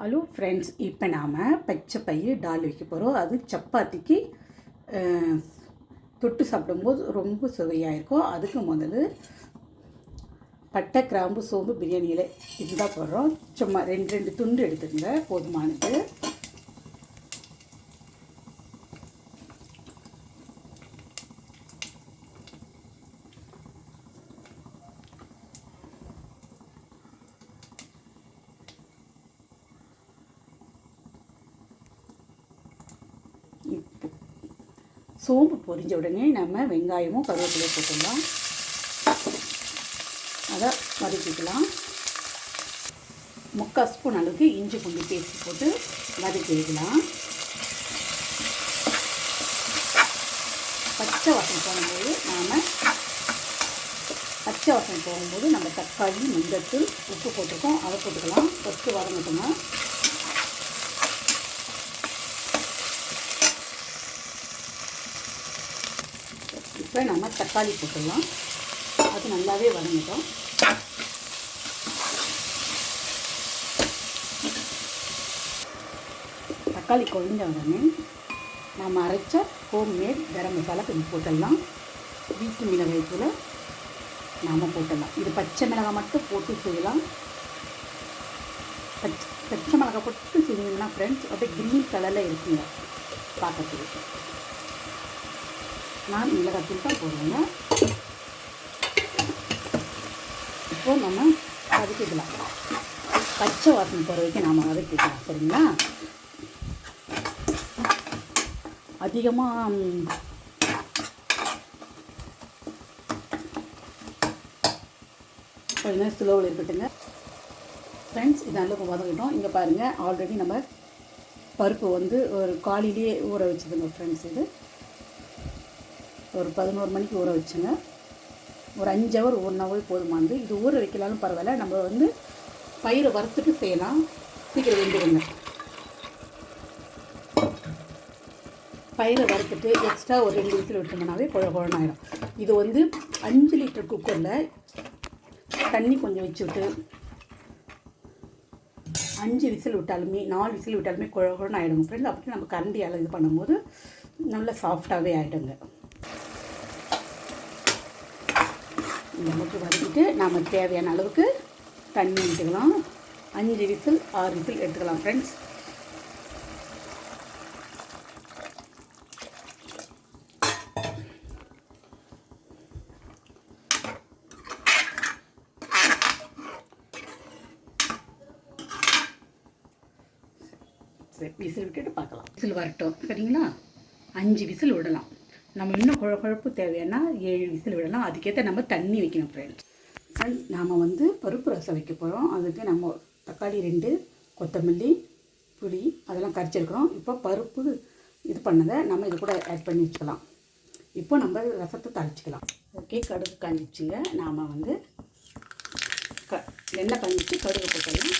Hello friends, இப்போ நாம் பச்சை பயிறு டால் வைக்க போகிறோம். அது சப்பாத்திக்கு தொட்டு சாப்பிடும்போது ரொம்ப சுவையாக இருக்கும். அதுக்கு முதல்ல பட்டை, கிராம்பு, சோம்பு, பிரியாணி இலை இதுதான் போடுறோம். சும்மா ரெண்டு துண்டு எடுத்துக்கங்க, போதுமானது. சோம்பு பொரிஞ்ச உடனே நம்ம வெங்காயமும் கருவேப்பிலையும் போட்டுடலாம். அதை வதக்கிக்கலாம். 3/4 ஸ்பூன் அளவுக்கு இஞ்சி பூண்டு பேஸ்ட் போட்டு வதக்கிக்கலாம். பச்சை வாசனை போகும்போது நம்ம தக்காளி, மஞ்சள், உப்பு போட்டிருக்கோம், அதை போட்டுக்கலாம். ஃபஸ்ட்டு வதங்கட்டுங்க. இப்போ நம்ம தக்காளி போட்டுடலாம். அது நல்லாவே வதங்கட்டும். தக்காளி குழஞ்ச உடனே நாம் அரைச்ச ஹோம்மேட் கரம் மசாலா கொஞ்சம் போட்டுடலாம். வீட்டு மிளகாய் தூளை நாம் போட்டுடலாம். இது பச்சை மிளகாய் மட்டும் போட்டு செய்யலாம். பச்சை மிளகாய் போட்டு செஞ்சீங்கன்னா ஃப்ரெண்ட்ஸ் அப்படியே க்ரீன் கலரில் இருக்குங்க பார்க்கறதுக்கு. நான் மிளகாத்தூள் தான் போடுவேங்க. இப்போ நம்ம வதக்கிக்கலாம். பச்சை வாசனை போகிற வரைக்கும் நாம் வதக்கிக்கலாம். சரிங்களா? அதிகமாக கொஞ்சம் ஸ்லோவில் இருக்கட்டுங்க ஃப்ரெண்ட்ஸ். இது நல்லா வதக்கிட்டோம். இங்கே பாருங்கள், ஆல்ரெடி நம்ம பருப்பு வந்து ஒரு காலையிலேயே ஊற வச்சுதுங்க ஃப்ரெண்ட்ஸ். இது ஒரு 11 மணிக்கு ஊற வச்சுங்க. ஒரு 5 ஹவர் 1 ஹவர் போதுமானது. இது ஊற வைக்கலாலும் பரவாயில்ல. நம்ம வந்து பயிரை வறுத்துட்டு செய்யலாம். சீக்கிரம் வெந்துடுங்க. பயிரை வறுத்துட்டு எக்ஸ்ட்ரா ஒரு 2 விசில் விட்டோம்னாவே குழன்னு ஆகிடும். இது வந்து 5 லிட்டர் குக்கரில் தண்ணி கொஞ்சம் வச்சுவிட்டு 5 விசில் விட்டாலுமே 4 விசில் விட்டாலுமே குழன்னு ஆகிடுங்க ஃப்ரெண்ட்ஸ். அப்படி நம்ம கரண்டியால் இது பண்ணும்போது நல்லா சாஃப்டாகவே ஆகிடுங்க. இந்த மட்டும் வதக்கிட்டு நாம் தேவையான அளவுக்கு தண்ணி எடுத்துக்கலாம். 5 விசில் 6 விசில் எடுத்துக்கலாம் ஃப்ரெண்ட்ஸ். விசில் விட்டுட்டு பார்க்கலாம். விசில் வரட்டும். சரிங்களா? 5 விசில் விடலாம். நம்ம இன்னும் குழப்பு தேவையான 7 விசில் விடலாம். அதுக்கேற்ற நம்ம தண்ணி வைக்கணும் ஃப்ரெண்ட்ஸ். நாம் வந்து பருப்பு ரசம் வைக்க போகிறோம். அதுக்கு நம்ம தக்காளி 2, கொத்தமல்லி, புளி அதெல்லாம் கரைச்சிருக்கிறோம். இப்போ பருப்பு இது பண்ணதை நம்ம இது கூட ஆட் பண்ணி வச்சுக்கலாம். இப்போ நம்ம ரசத்தை தாளிச்சிக்கலாம். ஓகே, கடுகு காஞ்சிச்சுங்க. நாம் வந்து எண்ணெய் காஞ்சிச்சு, கடுகு போட்டலாம்.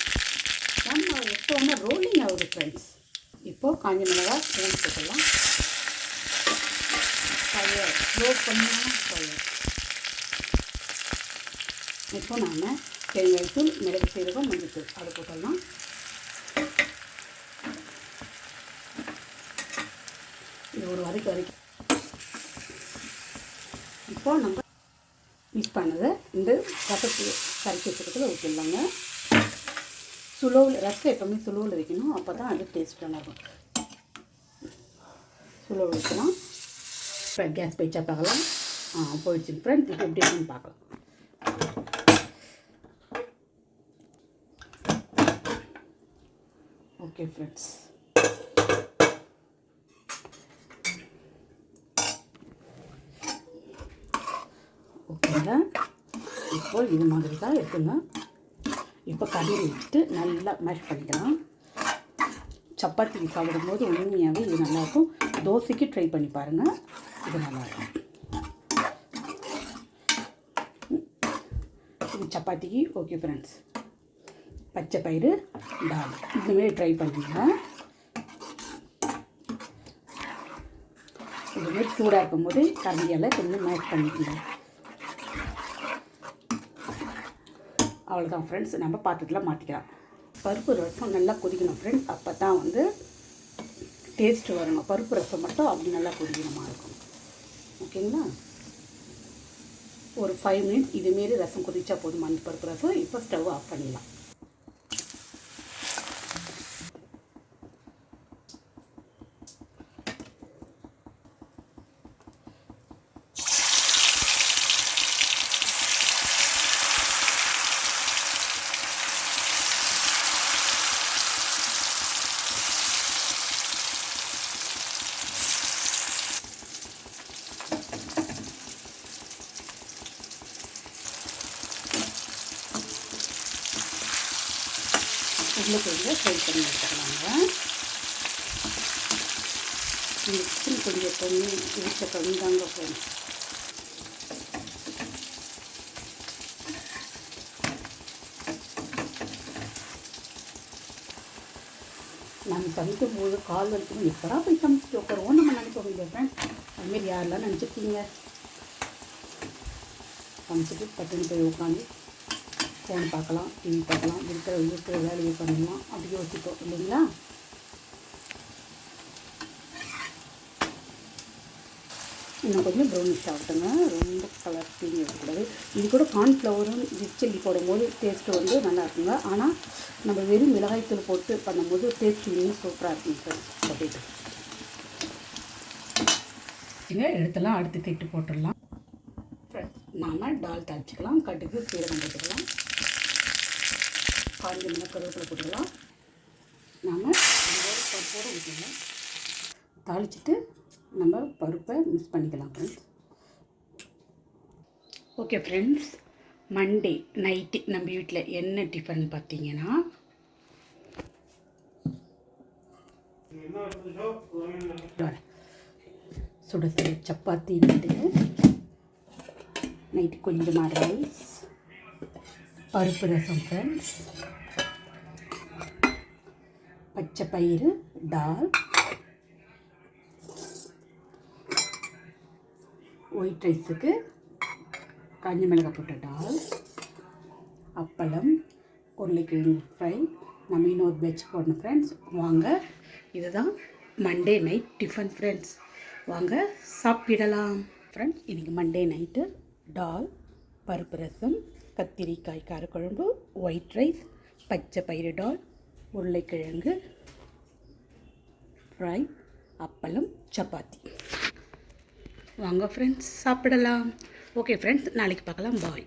நம்ம எப்போவுமே ரோலிங் ஆகுது ஃப்ரெண்ட்ஸ். இப்போது காஞ்ச மிளகாய் போட்டுக்கலாம். ஸ்லோ பண்ணால் போதும். இப்போ நாம் தேங்காய்த்தூள், மிளகு சீரகம், மஞ்சள் அதை போட்டுடலாம். இது ஒரு வரைக்கும் இப்போ நம்ம மிக்ஸ் பண்ணதை இந்த ரசத்தை கரைச்சி வச்சுக்கிறதுல ஊற்றிடலாங்க. ரசம் எப்போவுமே சுலோவில் வைக்கணும். அப்போ தான் அது டேஸ்ட் நல்லாயிருக்கும். சுலோவில் வைக்கலாம். இப்போ கேஸ் போயிச்சா பார்க்கலாம். போயிடுச்சு ஃப்ரெண்ட்ஸ். இப்போ எப்படி இருக்குன்னு பார்க்கலாம். ஓகே ஃப்ரெண்ட்ஸ், ஓகேங்க. இப்போ இது மாதிரி தான் இருக்குங்க. இப்போ கடையில் வச்சுட்டு நல்லா மேஷ் பண்ணிக்கலாம். சப்பாத்திக்கு சாப்பிடும்போது உண்மையாகவே இது நல்லாயிருக்கும். தோசைக்கு ட்ரை பண்ணி பாருங்கள், இது நல்லாயிருக்கும். இது சப்பாத்திக்கு ஓகே ஃப்ரெண்ட்ஸ். பச்சை பயிறு டால் இதுமாரி ட்ரை பண்ணுங்க. இதுமாரி சூடாக இருக்கும்போது கரண்டியால் கொஞ்சம் மேஷ் பண்ணிக்கலாம். அவ்வளோதான் ஃப்ரெண்ட்ஸ், நம்ம பாத்திரத்தில் மாற்றிக்கலாம். பருப்பு ரசம் நல்லா கொதிக்கணும் ஃப்ரெண்ட்ஸ். அப்போ தான் வந்து டேஸ்ட்டு வரணும். பருப்பு ரசம் மட்டும் அப்படி நல்லா கொதிக்கணுமா இருக்கும். ஓகேங்களா? ஒரு 5 மினிட்ஸ் இதுமாரி ரசம் கொதிச்சா போதும் அந்த பருப்பு ரசம். இப்போ ஸ்டவ் ஆஃப் பண்ணிடலாம். உருளைக்கிழங்க ஃப்ரை பண்ணி வச்சுக்கலாங்க. மிக்ஸி கொஞ்சம் தண்ணி ஊற்ற தண்ணி தாங்க ஃப்ரெண்ட்ஸ். நம்ம சமைக்கும் போது கால் வலிக்கணும், எப்படா போய் சமைச்சிட்டு உட்காருவோம் நம்ம நினைப்போம் இல்லையா ஃப்ரெண்ட்ஸ். அதுமாரி யாரெல்லாம் நினச்சிருக்கீங்க? சமைச்சிட்டு பட்டுன்னு போய் உட்காந்து ஃபோன் பார்க்கலாம், டிவி பார்க்கலாம், இருக்கிற வேலையை பண்ணலாம் அப்படி யோசிப்போம் இல்லைங்களா? இன்னும் கொஞ்சம் ப்ரௌனிஷ் ஆகட்டுங்க. ரொம்ப கலர் தீனி இருக்கக்கூடாது. இது கூட கார்ன்ஃப்ளவரும் ரெட் சில்லி போடும்போது டேஸ்ட்டு வந்து நல்லா இருக்குங்க. ஆனால் நம்ம வெறும் மிளகாய்த்தூள் போட்டு பண்ணும்போது டேஸ்ட் இன்னும் சூப்பராக இருக்குங்க ஃப்ரெண்ட்ஸ். பொட்டேட்டோ எடுத்துலாம் அடுத்து திட்டு போட்டுடலாம் ஃப்ரெண்ட்ஸ். நாம் டால் தாளிச்சிக்கலாம். கடுகு சீரகம் போட்டுக்கலாம். காய்ஞ்ச மிளகாய் கருவேப்பிலை போட்டுக்கலாம். நாம் பருப்போடு ஊற்றிக்கலாம். தாளிச்சிட்டு நம்ம பருப்பை மிக்ஸ் பண்ணிக்கலாம் friends. Okay friends, Monday night நம்ம வீட்டில் என்ன டிஃபன் பார்த்தீங்கன்னா சுட சுட சப்பாத்தி, நைட்டு கொஞ்சமாக ரைஸ், பருப்பு ரசம் ஃப்ரெண்ட்ஸ், பச்சை பயிறு டால், ஒயிட் ரைஸுக்கு காஞ்ச மிளகாய் போட்ட டால், அப்பளம், உருளைக்கிழங்கு ஃப்ரை. நம்ம இன்னொரு வெஜ் போடணும் ஃப்ரெண்ட்ஸ். வாங்க, இதுதான் மண்டே நைட் டிஃபன் ஃப்ரெண்ட்ஸ். வாங்க சாப்பிடலாம் ஃப்ரெண்ட்ஸ். இன்றைக்கி மண்டே நைட்டு டால், பருப்பு ரசம், கத்திரிக்காய் காரக்குழம்பு, ஒயிட் ரைஸ், பச்சை பயிறு டால், உருளைக்கிழங்கு ஃப்ரை, அப்பளம், சப்பாத்தி. வாங்க ஃப்ரெண்ட்ஸ் சாப்பிடலாம். ஓகே ஃப்ரெண்ட்ஸ், நாளைக்கு பார்க்கலாம். பாய்.